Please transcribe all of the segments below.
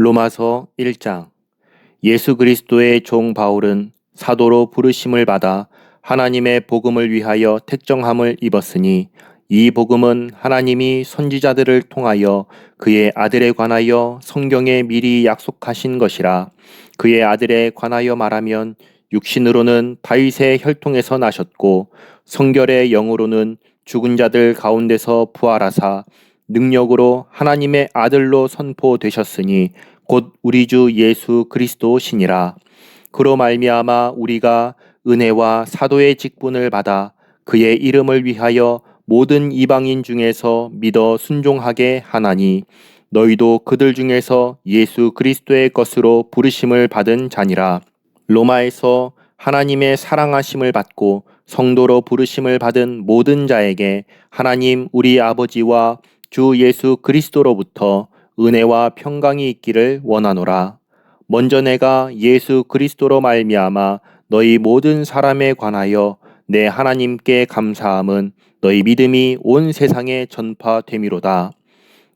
로마서 1장. 예수 그리스도의 종 바울은 사도로 부르심을 받아 하나님의 복음을 위하여 택정함을 입었으니 이 복음은 하나님이 선지자들을 통하여 그의 아들에 관하여 성경에 미리 약속하신 것이라. 그의 아들에 관하여 말하면 육신으로는 다윗의 혈통에서 나셨고 성결의 영으로는 죽은 자들 가운데서 부활하사 능력으로 하나님의 아들로 선포되셨으니 곧 우리 주 예수 그리스도시니라. 그로 말미암아 우리가 은혜와 사도의 직분을 받아 그의 이름을 위하여 모든 이방인 중에서 믿어 순종하게 하나니 너희도 그들 중에서 예수 그리스도의 것으로 부르심을 받은 자니라. 로마에서 하나님의 사랑하심을 받고 성도로 부르심을 받은 모든 자에게 하나님 우리 아버지와 주 예수 그리스도로부터 은혜와 평강이 있기를 원하노라. 먼저 내가 예수 그리스도로 말미암아 너희 모든 사람에 관하여 내 하나님께 감사함은 너희 믿음이 온 세상에 전파됨이로다.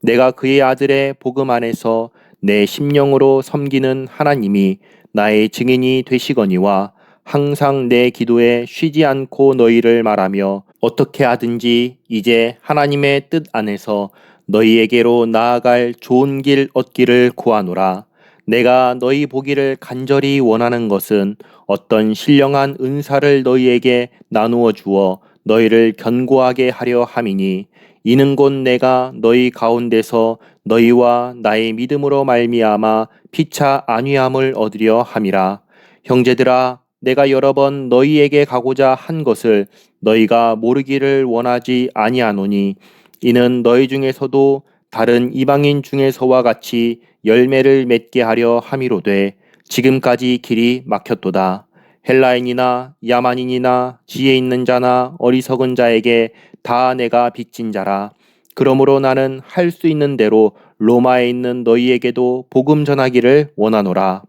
내가 그의 아들의 복음 안에서 내 심령으로 섬기는 하나님이 나의 증인이 되시거니와 항상 내 기도에 쉬지 않고 너희를 말하며 어떻게 하든지 이제 하나님의 뜻 안에서 너희에게로 나아갈 좋은 길 얻기를 구하노라. 내가 너희 보기를 간절히 원하는 것은 어떤 신령한 은사를 너희에게 나누어 주어 너희를 견고하게 하려 함이니 이는 곧 내가 너희 가운데서 너희와 나의 믿음으로 말미암아 피차 안위함을 얻으려 함이라. 형제들아, 내가 여러 번 너희에게 가고자 한 것을 너희가 모르기를 원하지 아니하노니 이는 너희 중에서도 다른 이방인 중에서와 같이 열매를 맺게 하려 함이로되 지금까지 길이 막혔도다. 헬라인이나 야만인이나 지혜 있는 자나 어리석은 자에게 다 내가 빚진 자라. 그러므로 나는 할 수 있는 대로 로마에 있는 너희에게도 복음 전하기를 원하노라.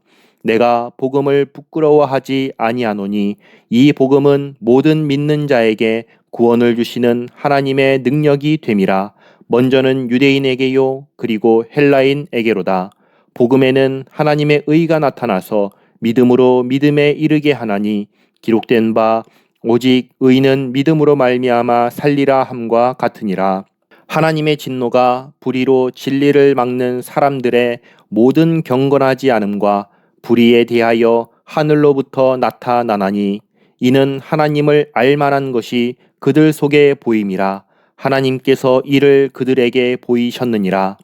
내가 복음을 부끄러워하지 아니하노니 이 복음은 모든 믿는 자에게 구원을 주시는 하나님의 능력이 됨이라. 먼저는 유대인에게요 그리고 헬라인에게로다. 복음에는 하나님의 의가 나타나서 믿음으로 믿음에 이르게 하나니 기록된 바 오직 의인은 믿음으로 말미암아 살리라 함과 같으니라. 하나님의 진노가 불의로 진리를 막는 사람들의 모든 경건하지 않음과 불의에 대하여 하늘로부터 나타나나니 이는 하나님을 알만한 것이 그들 속에 보임이라. 하나님께서 이를 그들에게 보이셨느니라.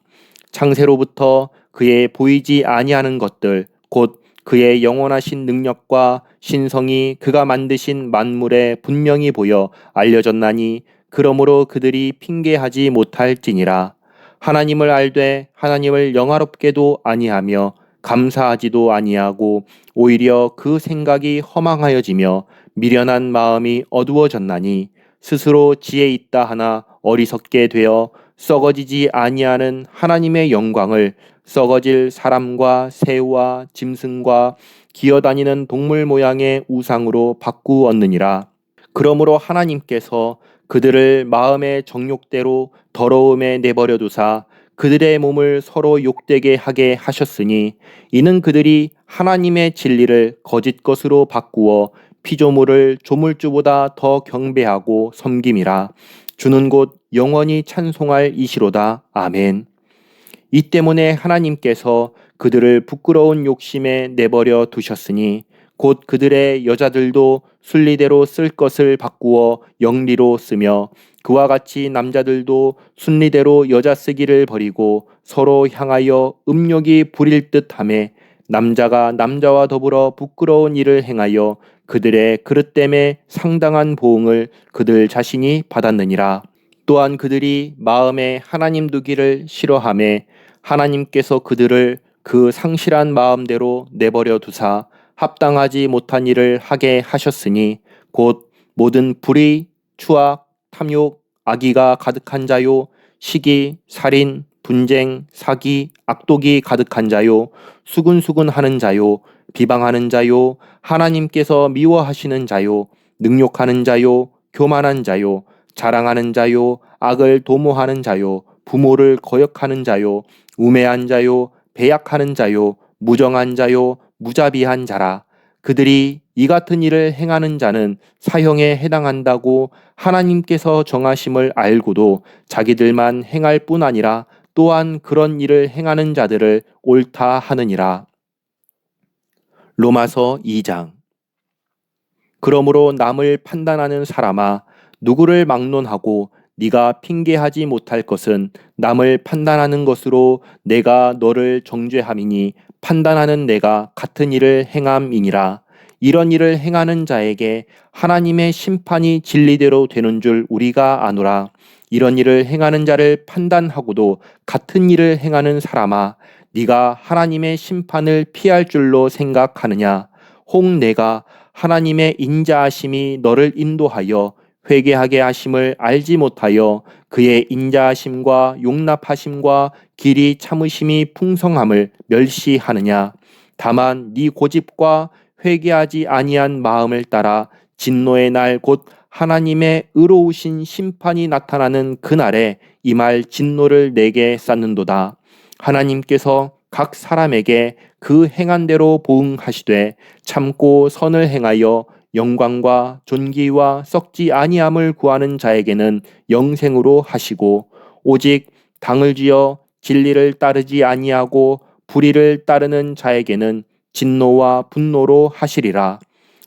창세로부터 그의 보이지 아니하는 것들 곧 그의 영원하신 능력과 신성이 그가 만드신 만물에 분명히 보여 알려졌나니 그러므로 그들이 핑계하지 못할지니라. 하나님을 알되 하나님을 영화롭게도 아니하며 감사하지도 아니하고 오히려 그 생각이 허망하여지며 미련한 마음이 어두워졌나니 스스로 지혜 있다 하나 어리석게 되어 썩어지지 아니하는 하나님의 영광을 썩어질 사람과 새와 짐승과 기어다니는 동물 모양의 우상으로 바꾸었느니라. 그러므로 하나님께서 그들을 마음의 정욕대로 더러움에 내버려 두사 그들의 몸을 서로 욕되게 하게 하셨으니 이는 그들이 하나님의 진리를 거짓 것으로 바꾸어 피조물을 조물주보다 더 경배하고 섬김이라. 주는 곧 영원히 찬송할 이시로다. 아멘. 이 때문에 하나님께서 그들을 부끄러운 욕심에 내버려 두셨으니 곧 그들의 여자들도 순리대로 쓸 것을 바꾸어 영리로 쓰며 그와 같이 남자들도 순리대로 여자 쓰기를 버리고 서로 향하여 음욕이 부릴 듯하며 남자가 남자와 더불어 부끄러운 일을 행하여 그들의 그릇됨에 상당한 보응을 그들 자신이 받았느니라. 또한 그들이 마음에 하나님 두기를 싫어하며 하나님께서 그들을 그 상실한 마음대로 내버려 두사 합당하지 못한 일을 하게 하셨으니 곧 모든 불의, 추악, 탐욕, 악의가 가득한 자요 시기, 살인, 분쟁, 사기, 악독이 가득한 자요 수군수군하는 자요 비방하는 자요 하나님께서 미워하시는 자요 능욕하는 자요 교만한 자요 자랑하는 자요 악을 도모하는 자요 부모를 거역하는 자요 우매한 자요 배약하는 자요 무정한 자요 무자비한 자라. 그들이 이 같은 일을 행하는 자는 사형에 해당한다고 하나님께서 정하심을 알고도 자기들만 행할 뿐 아니라 또한 그런 일을 행하는 자들을 옳다 하느니라. 로마서 2장. 그러므로 남을 판단하는 사람아, 누구를 막론하고 네가 핑계하지 못할 것은 남을 판단하는 것으로 내가 너를 정죄함이니 판단하는 내가 같은 일을 행함이니라. 이런 일을 행하는 자에게 하나님의 심판이 진리대로 되는 줄 우리가 아노라. 이런 일을 행하는 자를 판단하고도 같은 일을 행하는 사람아, 네가 하나님의 심판을 피할 줄로 생각하느냐? 혹 내가 하나님의 인자하심이 너를 인도하여 회개하게 하심을 알지 못하여 그의 인자하심과 용납하심과 길이 참으심이 풍성함을 멸시하느냐? 다만 네 고집과 회개하지 아니한 마음을 따라 진노의 날 곧 하나님의 의로우신 심판이 나타나는 그날에 이 말 진노를 내게 쌓는도다. 하나님께서 각 사람에게 그 행한 대로 보응하시되 참고 선을 행하여 영광과 존귀와 썩지 아니함을 구하는 자에게는 영생으로 하시고 오직 당을 지어 진리를 따르지 아니하고 불의를 따르는 자에게는 진노와 분노로 하시리라.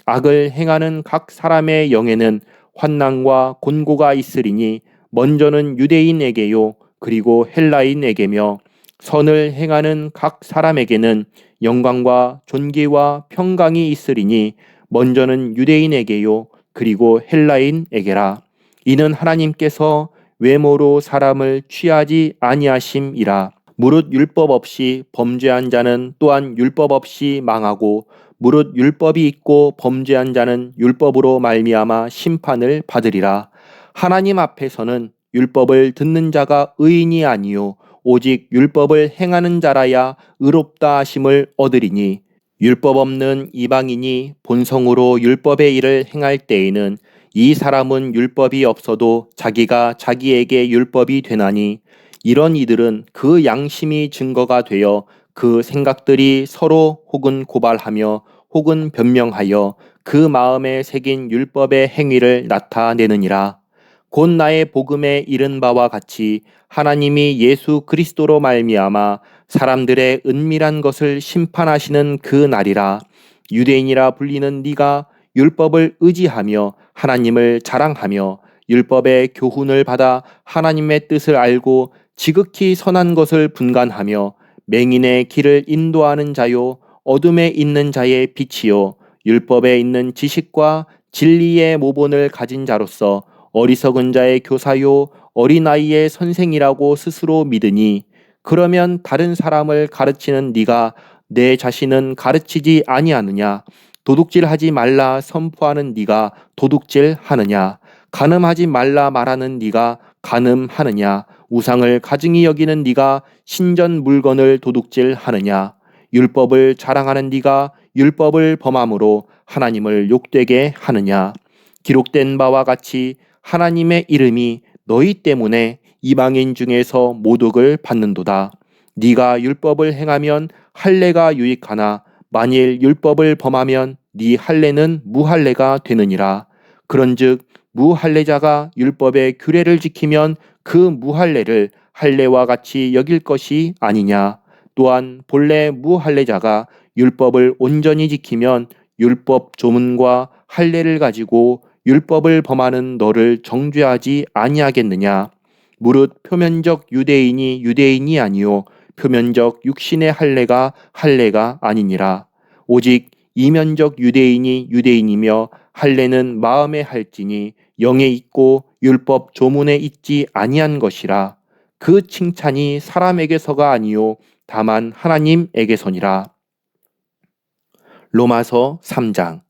악을 행하는 각 사람의 영에는 환난과 곤고가 있으리니 먼저는 유대인에게요 그리고 헬라인에게며 선을 행하는 각 사람에게는 영광과 존귀와 평강이 있으리니 먼저는 유대인에게요 그리고 헬라인에게라. 이는 하나님께서 외모로 사람을 취하지 아니하심이라. 무릇 율법 없이 범죄한 자는 또한 율법 없이 망하고 무릇 율법이 있고 범죄한 자는 율법으로 말미암아 심판을 받으리라. 하나님 앞에서는 율법을 듣는 자가 의인이 아니요 오직 율법을 행하는 자라야 의롭다 하심을 얻으리니 율법 없는 이방인이 본성으로 율법의 일을 행할 때에는 이 사람은 율법이 없어도 자기가 자기에게 율법이 되나니 이런 이들은 그 양심이 증거가 되어 그 생각들이 서로 혹은 고발하며 혹은 변명하여 그 마음에 새긴 율법의 행위를 나타내느니라. 곧 나의 복음에 이른 바와 같이 하나님이 예수 그리스도로 말미암아 사람들의 은밀한 것을 심판하시는 그 날이라. 유대인이라 불리는 네가 율법을 의지하며 하나님을 자랑하며 율법의 교훈을 받아 하나님의 뜻을 알고 지극히 선한 것을 분간하며 맹인의 길을 인도하는 자요 어둠에 있는 자의 빛이요 율법에 있는 지식과 진리의 모본을 가진 자로서 어리석은 자의 교사요 어린아이의 선생이라고 스스로 믿으니 그러면 다른 사람을 가르치는 네가 내 자신은 가르치지 아니하느냐? 도둑질하지 말라 선포하는 네가 도둑질하느냐? 간음하지 말라 말하는 네가 간음하느냐? 우상을 가증히 여기는 네가 신전 물건을 도둑질하느냐? 율법을 자랑하는 네가 율법을 범함으로 하나님을 욕되게 하느냐? 기록된 바와 같이 하나님의 이름이 너희 때문에 이방인 중에서 모독을 받는도다. 네가 율법을 행하면 할례가 유익하나 만일 율법을 범하면 네 할례는 무할례가 되느니라. 그런즉 무할례자가 율법의 규례를 지키면 그 무할례를 할례와 같이 여길 것이 아니냐. 또한 본래 무할례자가 율법을 온전히 지키면 율법 조문과 할례를 가지고 율법을 범하는 너를 정죄하지 아니하겠느냐. 무릇 표면적 유대인이 유대인이 아니요 표면적 육신의 할례가 할례가 아니니라. 오직 이면적 유대인이 유대인이며 할례는 마음에 할지니 영에 있고 율법 조문에 있지 아니한 것이라. 그 칭찬이 사람에게서가 아니요 다만 하나님에게서니라. 로마서 3장.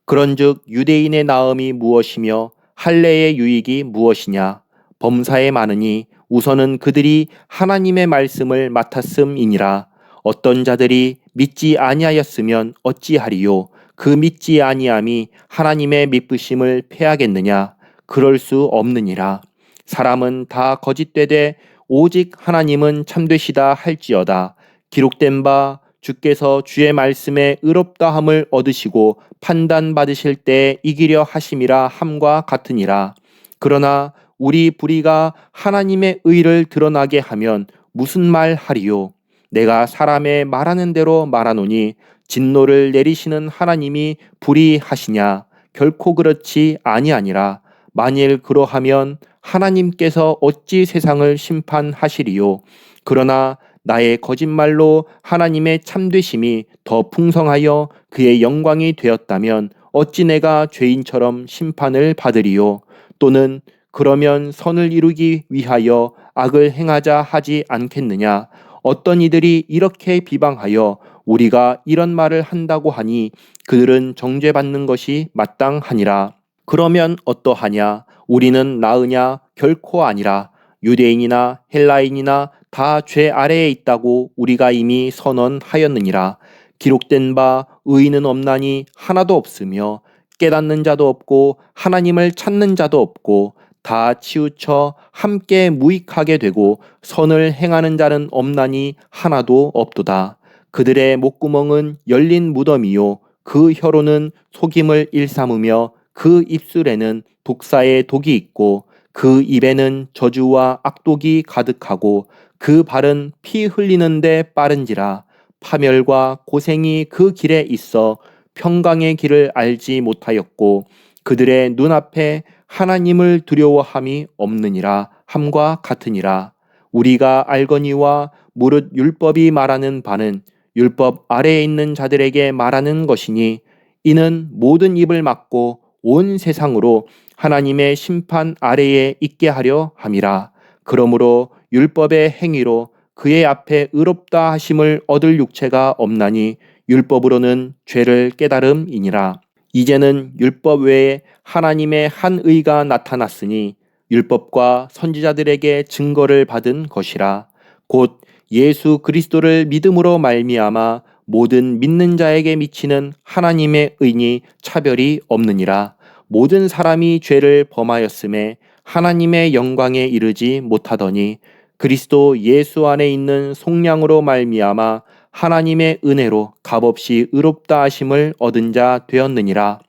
그런즉 유대인의 나음이 무엇이며 할례의 유익이 무엇이냐? 범사에 많으니 우선은 그들이 하나님의 말씀을 맡았음이니라. 어떤 자들이 믿지 아니하였으면 어찌하리요? 그 믿지 아니함이 하나님의 믿으심을 패하겠느냐? 그럴 수 없느니라. 사람은 다 거짓되되 오직 하나님은 참되시다 할지어다. 기록된 바 주께서 주의 말씀에 의롭다함을 얻으시고 판단받으실 때 이기려 하심이라 함과 같으니라. 그러나 우리 불의가 하나님의 의를 드러나게 하면 무슨 말 하리요? 내가 사람의 말하는 대로 말하노니 진노를 내리시는 하나님이 불의하시냐? 결코 그렇지 아니하니라. 만일 그러하면 하나님께서 어찌 세상을 심판하시리요? 그러나 나의 거짓말로 하나님의 참되심이 더 풍성하여 그의 영광이 되었다면 어찌 내가 죄인처럼 심판을 받으리요? 또는 그러면 선을 이루기 위하여 악을 행하자 하지 않겠느냐? 어떤 이들이 이렇게 비방하여 우리가 이런 말을 한다고 하니 그들은 정죄받는 것이 마땅하니라. 그러면 어떠하냐? 우리는 나으냐? 결코 아니라. 유대인이나 헬라인이나 다 죄 아래에 있다고 우리가 이미 선언하였느니라. 기록된 바 의인은 없나니 하나도 없으며 깨닫는 자도 없고 하나님을 찾는 자도 없고 다 치우쳐 함께 무익하게 되고 선을 행하는 자는 없나니 하나도 없도다. 그들의 목구멍은 열린 무덤이요 그 혀로는 속임을 일삼으며 그 입술에는 독사의 독이 있고 그 입에는 저주와 악독이 가득하고 그 발은 피 흘리는데 빠른지라. 파멸과 고생이 그 길에 있어 평강의 길을 알지 못하였고 그들의 눈앞에 하나님을 두려워함이 없느니라 함과 같으니라. 우리가 알거니와 무릇 율법이 말하는 바는 율법 아래에 있는 자들에게 말하는 것이니 이는 모든 입을 막고 온 세상으로 하나님의 심판 아래에 있게 하려 함이라. 그러므로 율법의 행위로 그의 앞에 의롭다 하심을 얻을 육체가 없나니 율법으로는 죄를 깨달음이니라. 이제는 율법 외에 하나님의 한 의가 나타났으니 율법과 선지자들에게 증거를 받은 것이라. 곧 예수 그리스도를 믿음으로 말미암아 모든 믿는 자에게 미치는 하나님의 의니 차별이 없느니라. 모든 사람이 죄를 범하였음에 하나님의 영광에 이르지 못하더니 그리스도 예수 안에 있는 속량으로 말미암아 하나님의 은혜로 값없이 의롭다 하심을 얻은 자 되었느니라.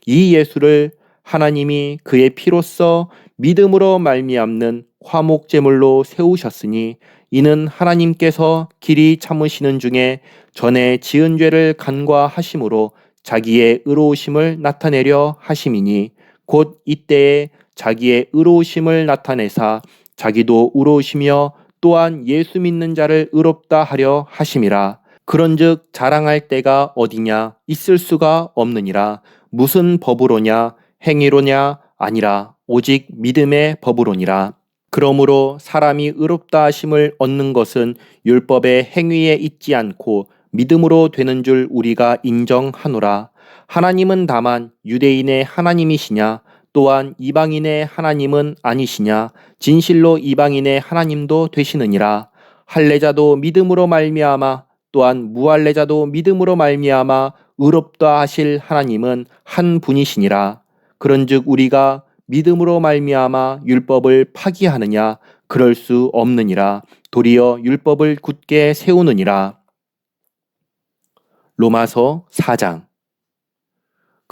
이 예수를 하나님이 그의 피로써 믿음으로 말미암는 화목 제물로 세우셨으니 이는 하나님께서 길이 참으시는 중에 전에 지은 죄를 간과하심으로 자기의 의로우심을 나타내려 하심이니 곧 이때에 자기의 의로우심을 나타내사 자기도 의로우시며 또한 예수 믿는 자를 의롭다 하려 하심이라. 그런즉 자랑할 때가 어디냐? 있을 수가 없느니라. 무슨 법으로냐? 행위로냐? 아니라 오직 믿음의 법으로니라. 그러므로 사람이 의롭다 하심을 얻는 것은 율법의 행위에 있지 않고 믿음으로 되는 줄 우리가 인정하노라. 하나님은 다만 유대인의 하나님이시냐? 또한 이방인의 하나님은 아니시냐? 진실로 이방인의 하나님도 되시느니라. 할례자도 믿음으로 말미암아 또한 무할례자도 믿음으로 말미암아 의롭다 하실 하나님은 한 분이시니라. 그런즉 우리가 믿음으로 말미암아 율법을 파기하느냐? 그럴 수 없느니라. 도리어 율법을 굳게 세우느니라. 로마서 4장.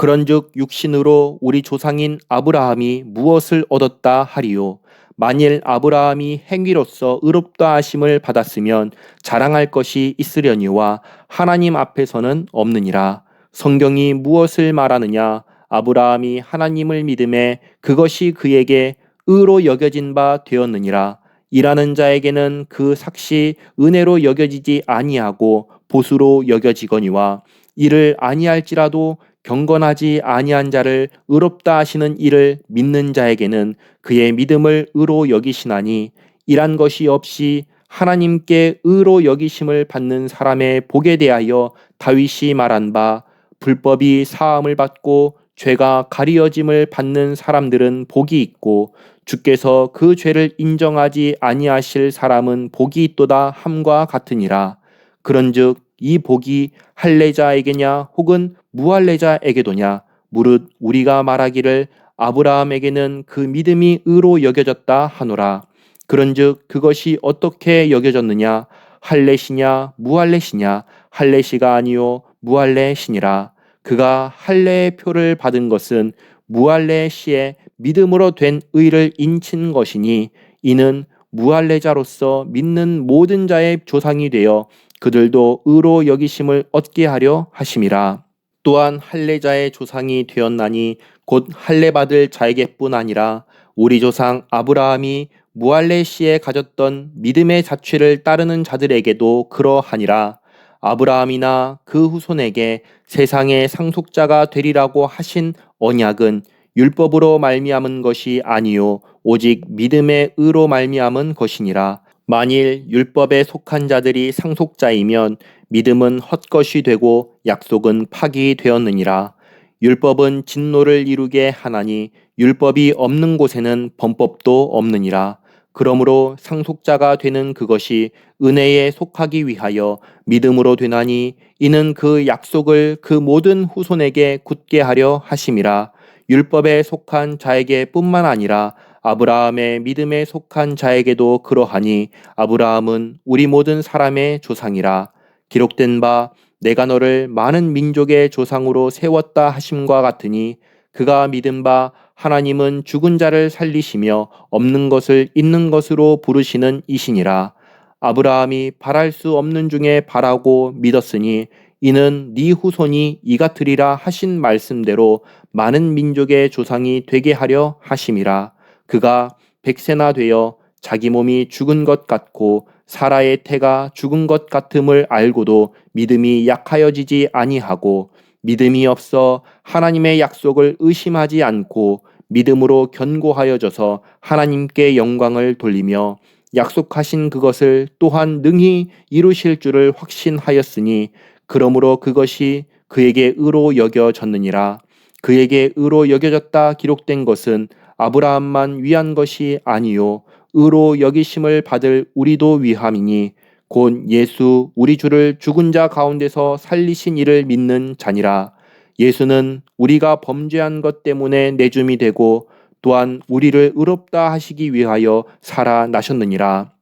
그런즉 육신으로 우리 조상인 아브라함이 무엇을 얻었다 하리요? 만일 아브라함이 행위로서 의롭다 하심을 받았으면 자랑할 것이 있으려니와 하나님 앞에서는 없느니라. 성경이 무엇을 말하느냐? 아브라함이 하나님을 믿음에 그것이 그에게 의로 여겨진 바 되었느니라. 일하는 자에게는 그 삭시 은혜로 여겨지지 아니하고 보수로 여겨지거니와 이를 아니할지라도 경건하지 아니한 자를 의롭다 하시는 이를 믿는 자에게는 그의 믿음을 의로 여기시나니 일한 것이 없이 하나님께 의로 여기심을 받는 사람의 복에 대하여 다윗이 말한 바 불법이 사함을 받고 죄가 가리어짐을 받는 사람들은 복이 있고 주께서 그 죄를 인정하지 아니하실 사람은 복이 있도다 함과 같으니라. 그런즉 이 복이 할례자에게냐 혹은 무할례자에게도냐? 무릇 우리가 말하기를 아브라함에게는 그 믿음이 의로 여겨졌다 하노라. 그런즉 그것이 어떻게 여겨졌느냐? 할례시냐 무할례시냐? 할례시가 아니요 무할례시니라. 그가 할례의 표를 받은 것은 무할례시의 믿음으로 된 의를 인친 것이니 이는 무할례자로서 믿는 모든 자의 조상이 되어 그들도 의로 여기심을 얻게 하려 하심이라. 또한 할례자의 조상이 되었나니 곧 할례 받을 자에게뿐 아니라 우리 조상 아브라함이 무할례 시에 가졌던 믿음의 자취를 따르는 자들에게도 그러하니라. 아브라함이나 그 후손에게 세상의 상속자가 되리라고 하신 언약은 율법으로 말미암은 것이 아니요 오직 믿음의 의로 말미암은 것이니라. 만일 율법에 속한 자들이 상속자이면 믿음은 헛것이 되고 약속은 파기되었느니라. 율법은 진노를 이루게 하나니 율법이 없는 곳에는 범법도 없느니라. 그러므로 상속자가 되는 그것이 은혜에 속하기 위하여 믿음으로 되나니 이는 그 약속을 그 모든 후손에게 굳게 하려 하심이라. 율법에 속한 자에게 뿐만 아니라 아브라함의 믿음에 속한 자에게도 그러하니 아브라함은 우리 모든 사람의 조상이라. 기록된 바 내가 너를 많은 민족의 조상으로 세웠다 하심과 같으니 그가 믿은 바 하나님은 죽은 자를 살리시며 없는 것을 있는 것으로 부르시는 이시니라. 아브라함이 바랄 수 없는 중에 바라고 믿었으니 이는 네 후손이 이같으리라 하신 말씀대로 많은 민족의 조상이 되게 하려 하심이라. 그가 백세나 되어 자기 몸이 죽은 것 같고 사라의 태가 죽은 것 같음을 알고도 믿음이 약하여지지 아니하고 믿음이 없어 하나님의 약속을 의심하지 않고 믿음으로 견고하여져서 하나님께 영광을 돌리며 약속하신 그것을 또한 능히 이루실 줄을 확신하였으니 그러므로 그것이 그에게 의로 여겨졌느니라. 그에게 의로 여겨졌다 기록된 것은 아브라함만 위한 것이 아니요 의로 여기심을 받을 우리도 위함이니 곧 예수 우리 주를 죽은 자 가운데서 살리신 이를 믿는 자니라. 예수는 우리가 범죄한 것 때문에 내줌이 되고 또한 우리를 의롭다 하시기 위하여 살아나셨느니라.